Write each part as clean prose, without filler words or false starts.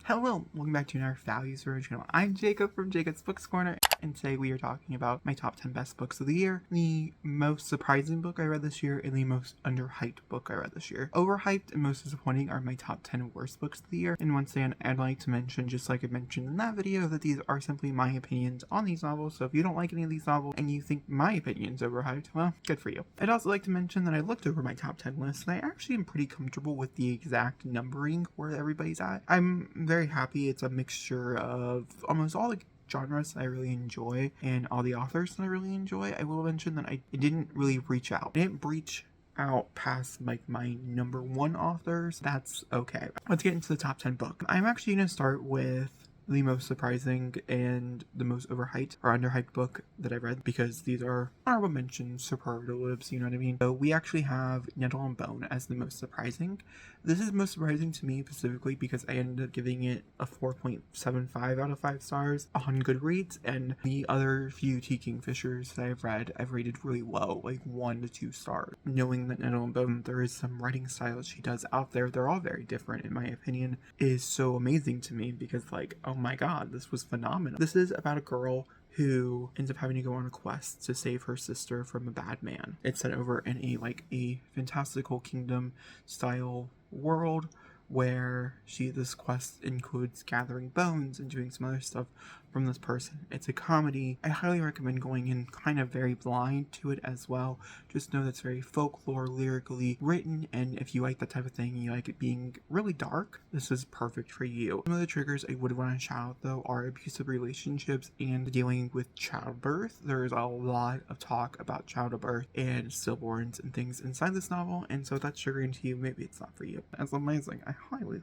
Hello, welcome back to another Values Original. I'm Jacob from Jacob's Books Corner, and today we are talking about my top 10 best books of the year, the most surprising book I read this year, and the most underhyped book I read this year. Overhyped and most disappointing are my top 10 worst books of the year, and once again, I'd like to mention, just like I mentioned in that video, that these are simply my opinions on these novels, so if you don't like any of these novels and you think my opinion's overhyped, well, good for you. I'd also like to mention that I looked over my top 10 list, and I actually am pretty comfortable with the exact numbering where everybody's at. I'm very happy. It's a mixture of almost all the genres that I really enjoy and all the authors that I really enjoy. I will mention that I didn't really reach out. I didn't breach out past like my number one authors. That's okay. Let's get into the top 10 book. I'm actually going to start with the most surprising and the most overhyped or underhyped book that I read, because these are honorable mentions, superlatives, you know what I mean? So we actually have Nettle and Bone as the most surprising. This is most surprising to me specifically because I ended up giving it a 4.75 out of 5 stars on Goodreads, and the other few Tea Kingfishers that I've read, I've rated really low, like 1 to 2 stars. Knowing that Nettle and Bone, there is some writing styles she does out there, they're all very different in my opinion, is so amazing to me because like, oh my god, this was phenomenal. This is about a girl who ends up having to go on a quest to save her sister from a bad man. It's set over in a fantastical kingdom style world where this quest includes gathering bones and doing some other stuff from this person. It's a comedy. I highly recommend going in kind of very blind to it as well. Just know that's very folklore, lyrically written, and if you like that type of thing, you like it being really dark, this is perfect for you. Some of the triggers I would want to shout out though are abusive relationships and dealing with childbirth. There's a lot of talk about childbirth and stillborns and things inside this novel, and so if that's triggering to you, maybe it's not for you. That's amazing. I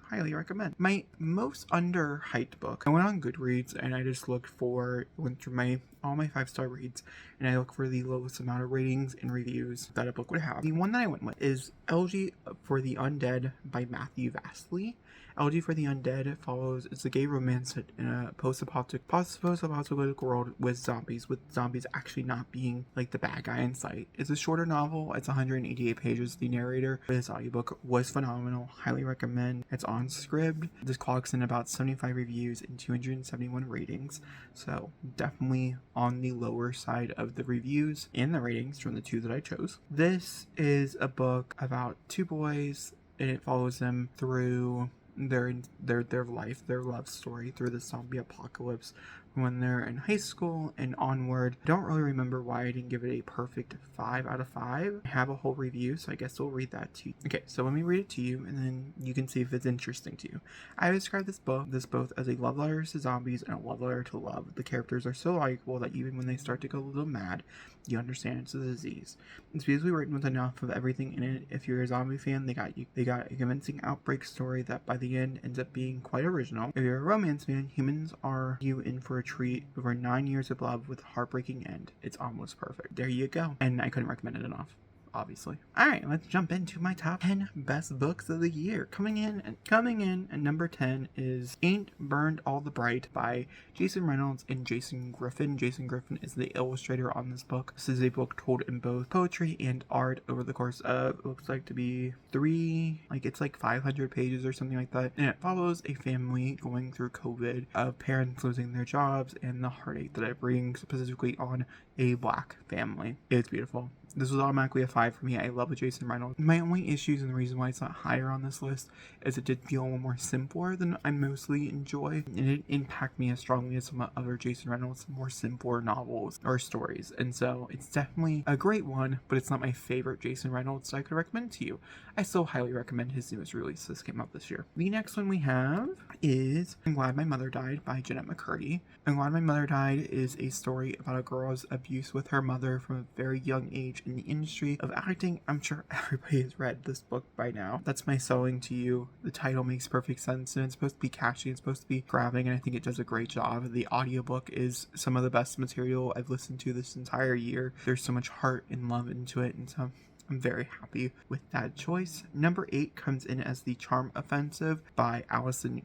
highly recommend. My most underhyped book, I went on Goodreads and I just went through all my 5-star reads, and I look for the lowest amount of ratings and reviews that a book would have. The one that I went with is Elegy for the Undead by Matthew Vasily. Elegy for the Undead it's a gay romance set in a post-apocalyptic world with zombies actually not being like the bad guy in sight. It's a shorter novel. It's 188 pages. The narrator for this audiobook was phenomenal. Highly recommend. It's on Scribd. This clocks in about 75 reviews and 271 ratings, so definitely on the lower side of the reviews and the ratings from the two that I chose. This is a book about two boys, and it follows them through their life, their love story through the zombie apocalypse when they're in high school and onward. I don't really remember why I didn't give it a perfect 5 out of 5. I have a whole review, so I guess we'll read that to you. Okay, so let me read it to you, and then you can see if it's interesting to you. I describe this both as a love letter to zombies and a love letter to love. The characters are so likable that even when they start to go a little mad, you understand it's a disease. It's beautifully written with enough of everything in it. If you're a zombie fan, they got you. They got a convincing outbreak story that by the end ends up being quite original. If you're a romance fan, humans are you in for a treat. Over 9 years of love with a heartbreaking end. It's almost perfect. There you go. And I couldn't recommend it enough, obviously. Alright, let's jump into my top 10 best books of the year. Coming in at number 10 is Ain't Burned All the Bright by Jason Reynolds and Jason Griffin. Jason Griffin is the illustrator on this book. This is a book told in both poetry and art over the course of, it looks like to be 500 pages or something like that. And it follows a family going through COVID, of parents losing their jobs and the heartache that it brings, specifically on a black family. It's beautiful. This was automatically a 5 for me. I love Jason Reynolds. My only issues and the reason why it's not higher on this list is it did feel a little more simpler than I mostly enjoy. And it didn't impact me as strongly as some other Jason Reynolds more simpler novels or stories. And so it's definitely a great one, but it's not my favorite Jason Reynolds, so I could recommend it to you. I still highly recommend his newest release. This came out this year. The next one we have is I'm Glad My Mother Died by Jeanette McCurdy. I'm Glad My Mother Died is a story about a girl's abuse with her mother from a very young age in the industry of acting. I'm sure everybody has read this book by now. That's my selling to you. The title makes perfect sense, and it's supposed to be catchy, it's supposed to be grabbing, and I think it does a great job. The audiobook is some of the best material I've listened to this entire year. There's so much heart and love into it, and so I'm very happy with that choice. Number 8 comes in as The Charm Offensive by Alison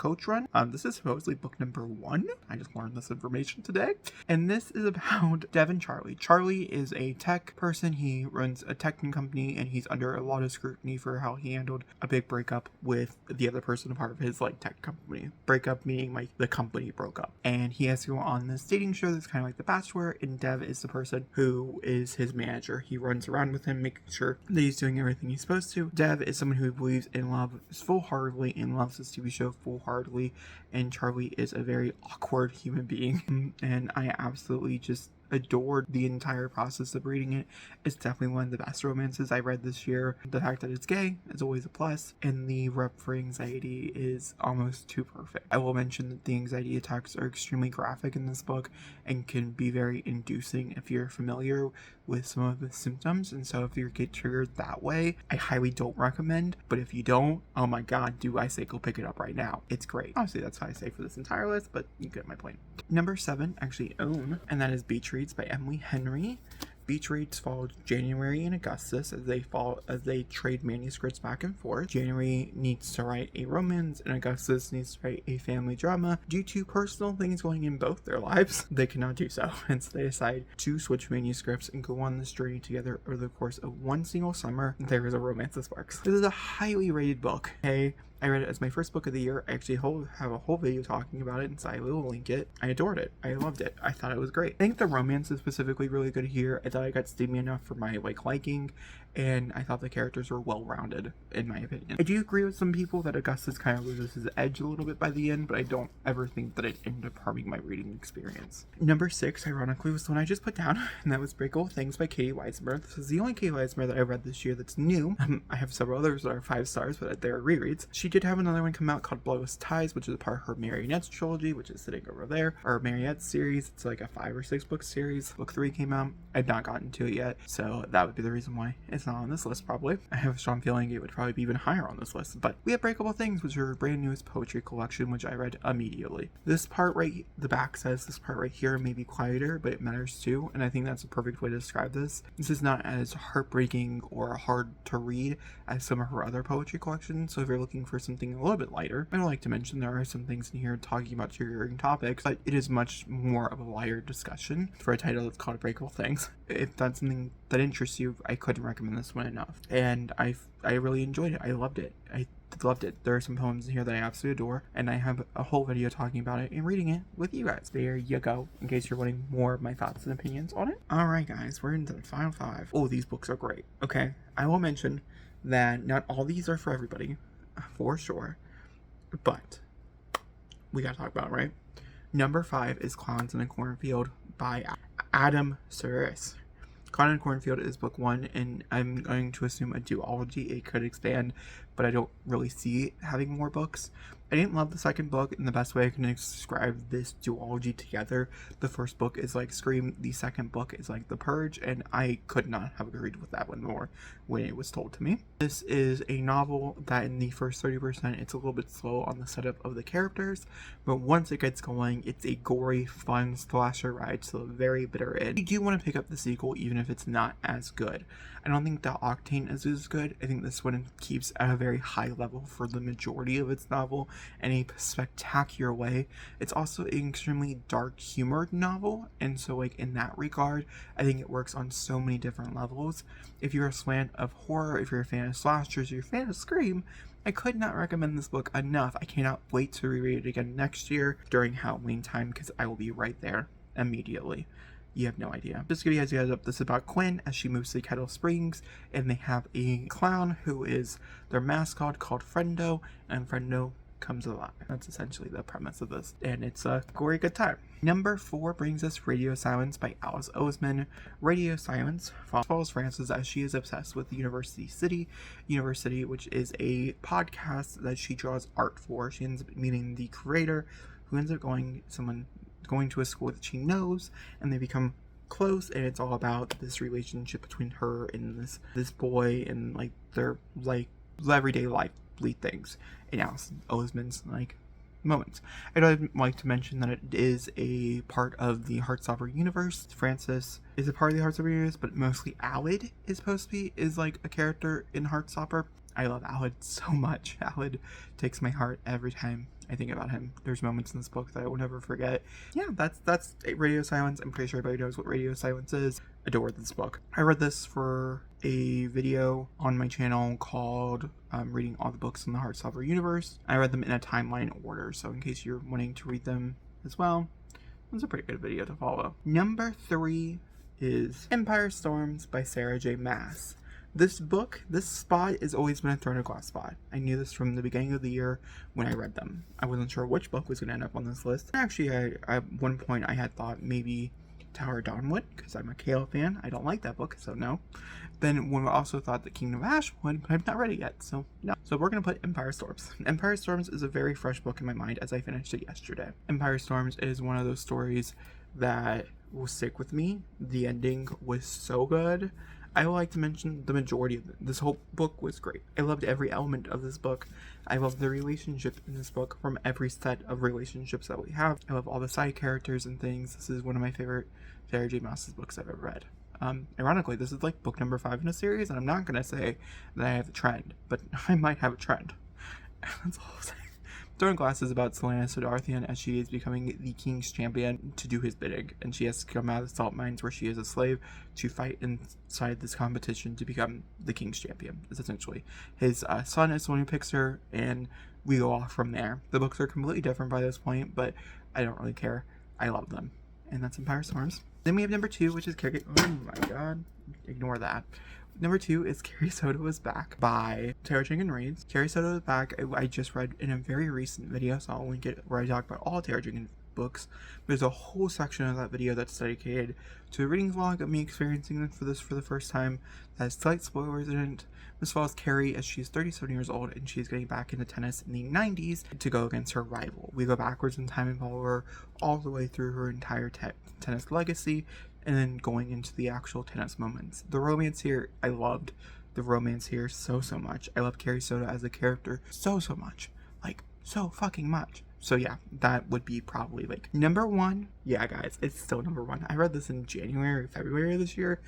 coach run. This is supposedly book number 1. I just learned this information today. And this is about Dev and Charlie. Charlie is a tech person. He runs a tech company, and he's under a lot of scrutiny for how he handled a big breakup with the other person, a part of his tech company. Breakup meaning the company broke up. And he has to go on this dating show that's kind of like The Bachelor, and Dev is the person who is his manager. He runs around with him, making sure that he's doing everything he's supposed to. Dev is someone who believes in love full-heartedly and loves this TV show full-heartedly, and Charlie is a very awkward human being, and I absolutely just adored the entire process of reading it. It's definitely one of the best romances I read this year. The fact that it's gay is always a plus, and the rep for anxiety is almost too perfect. I will mention that the anxiety attacks are extremely graphic in this book and can be very inducing if you're familiar with some of the symptoms, and so if you get triggered that way, I highly don't recommend. But if you don't, oh my god, do I say go pick it up right now. It's great. Obviously that's how I say for this entire list, but you get my point. Number 7, actually own, and that is Beach Reads by Emily Henry. Beach Reads follow January and Augustus as they trade manuscripts back and forth. January needs to write a romance, and Augustus needs to write a family drama. Due to personal things going in both their lives, they cannot do so, and so they decide to switch manuscripts and go on this journey together over the course of one single summer. There is a romance that sparks. This is a highly rated book. Okay, I read it as my first book of the year. I actually have a whole video talking about it, and so I will link it. I adored it. I loved it. I thought it was great. I think the romance is specifically really good here. I thought it got steamy enough for my liking, and I thought the characters were well-rounded, in my opinion. I do agree with some people that Augustus kind of loses his edge a little bit by the end, but I don't ever think that it ended up harming my reading experience. Number 6, ironically, was the one I just put down, and that was Breakable Things by Katie Weismer. This is the only Katie Weismer that I read this year that's new. I have several others that are 5 stars, but they're rereads. She did have another one come out called Bloodless Ties, which is a part of her Marionettes trilogy, which is sitting over there. Or Marionettes series. It's like a 5 or 6 book series. Book 3 came out. I've not gotten to it yet, so that would be the reason why it's not on this list, probably. I have a strong feeling it would probably be even higher on this list. But we have Breakable Things, which is her brand newest poetry collection, which I read immediately. This part the back says this part right here may be quieter, but it matters too, and I think that's a perfect way to describe this. This is not as heartbreaking or hard to read as some of her other poetry collections, so if you're looking for something a little bit lighter, I would like to mention there are some things in here talking about triggering topics, but it is much more of a lighter discussion for a title that's called Breakable Things. If that's something that interests you, I couldn't recommend this one enough, and I really enjoyed it. I loved it. I loved it. There are some poems in here that I absolutely adore, and I have a whole video talking about it and reading it with you guys. There you go, in case you're wanting more of my thoughts and opinions on it. Alright guys, we're into the final 5. Oh, these books are great. Okay, I will mention that not all these are for everybody, for sure, but we gotta talk about it, right? Number 5 is Clowns in a Cornfield by Adam Seris. Clown in a Cornfield is book 1, and I'm going to assume a duology. It could expand, but I don't really see it having more books. I didn't love the second book, and the best way I can describe this duology together, the first book is like Scream, the second book is like The Purge, and I could not have agreed with that one more when it was told to me. This is a novel that in the first 30%, it's a little bit slow on the setup of the characters, but once it gets going, it's a gory, fun slasher ride to the very bitter end. You do want to pick up the sequel, even if it's not as good. I don't think the Octane is as good. I think this one keeps at a very high level for the majority of its novel in a spectacular way. It's also an extremely dark humored novel, and so like in that regard, I think it works on so many different levels. If you're a fan of horror, if you're a fan of slashers, if you're a fan of Scream, I could not recommend this book enough. I cannot wait to reread it again next year during Halloween time, because I will be right there immediately. You have no idea. Just to give you guys a heads up, this is about Quinn as she moves to Kettle Springs, and they have a clown who is their mascot called Friendo, and Friendo comes alive. That's essentially the premise of this, and it's a gory good time. Number 4 brings us Radio Silence by Alice Oseman. Radio Silence follows Frances as she is obsessed with University City, which is a podcast that she draws art for. She ends up meeting the creator, who ends up going to a school that she knows, and they become close, and it's all about this relationship between her and this boy, and like their like everyday life things in Alice Oseman's like moments. I'd like to mention that it is a part of the Heartstopper universe. Frances is a part of the Heartstopper universe, but mostly Alid is supposed to be like a character in Heartstopper. I love Alid so much. Alid takes my heart every time I think about him. There's moments in this book that I will never forget. Yeah, that's Radio Silence. I'm pretty sure everybody knows what Radio Silence is. Adored this book. I read this for a video on my channel called Reading All the Books in the Heartstopper Universe. I read them in a timeline order, so in case you're wanting to read them as well, it's a pretty good video to follow. Number 3 is Empire Storms by Sarah J. Maas. This book, this spot has always been a Throne of Glass spot. I knew this from the beginning of the year when I read them. I wasn't sure which book was going to end up on this list. Actually, at one point I had thought maybe Tower of Dawnwood, because I'm a Kale fan. I don't like that book, so no. Then we also thought that Kingdom of Ashwood, but I've not read it yet, so no. So we're going to put Empire Storms. Empire Storms is a very fresh book in my mind as I finished it yesterday. Empire Storms is one of those stories that will stick with me. The ending was so good. I would like to mention the majority of it. This whole book was great. I loved every element of this book. I love the relationship in this book from every set of relationships that we have. I love all the side characters and things. This is one of my favorite Sarah J. Maas's books I've ever read. Ironically, this is like book number 5 in a series, and I'm not going to say that I have a trend, but I might have a trend. That's all I'm saying. Throne of Glass is about Selena Sodarthian as she is becoming the king's champion to do his bidding, and she has to come out of the salt mines where she is a slave to fight inside this competition to become the king's champion, is essentially. His son is the one who picks her, and we go off from there. The books are completely different by this point, but I don't really care. I love them. And that's Empire Storms. Then we have number 2, which is Carrie... Oh my god. Ignore that. Number 2 is Carrie Soto is Back by Tara Jenkins Reid. Carrie Soto is Back, I just read in a very recent video, so I'll link it where I talk about all Tara Jenkins books. There's a whole section of that video that's dedicated to a reading vlog of me experiencing it for the first time. That has slight spoilers in it. This follows Carrie as she's 37 years old and she's getting back into tennis in the 90s to go against her rival. We go backwards in time and follow her all the way through her entire tennis legacy, and then going into the actual tennis moments. The romance here, I loved the romance here so much. I love Carrie Soto as a character so much. Like, so fucking much. So yeah, that would be probably like number 1. Yeah, guys, it's still number 1. I read this in January or February of this year,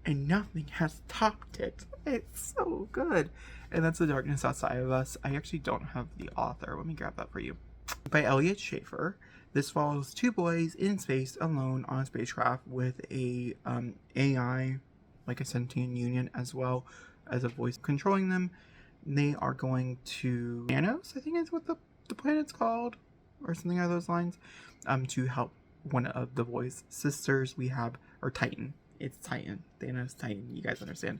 and nothing has topped it. It's so good. And that's The Darkness Outside of Us. I actually don't have the author. Let me grab that for you. By Elliot Schaefer. This follows 2 boys in space alone on a spacecraft with a AI, like a sentient union, as well as a voice controlling them. They are going to Nanos, I think is what the planet's called, or something along those lines, to help one of the boys' sisters. We have, or Titan. It's Titan. Thanos Titan. You guys understand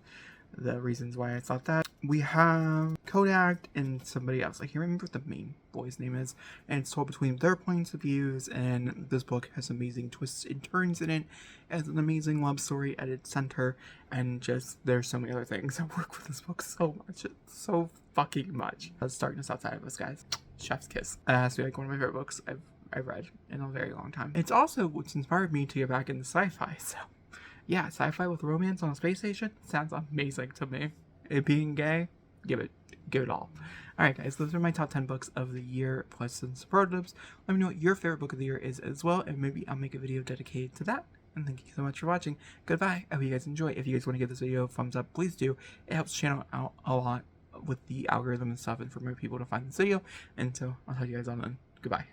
the reasons why I thought that. We have Kodak and somebody else. I can't remember what the main boy's name is. And it's told between their points of views. And this book has amazing twists and turns in it. It has an amazing love story at its center. And just, there's so many other things that work with this book so much. It's so fucking much. That's Darkness Outside of Us, guys. Chef's Kiss. It has to be like one of my favorite books I've read in a very long time. It's also what's inspired me to get back into sci-fi, so yeah, sci-fi with romance on a space station sounds amazing to me. It being gay, give it all. Alright guys, those are my top 10 books of the year, plus some superlatives. Let me know what your favorite book of the year is as well, and maybe I'll make a video dedicated to that. And thank you so much for watching. Goodbye. I hope you guys enjoy. If you guys want to give this video a thumbs up, please do. It helps the channel out a lot with the algorithm and stuff, and for more people to find this video. And so I'll talk to you guys on then. Goodbye.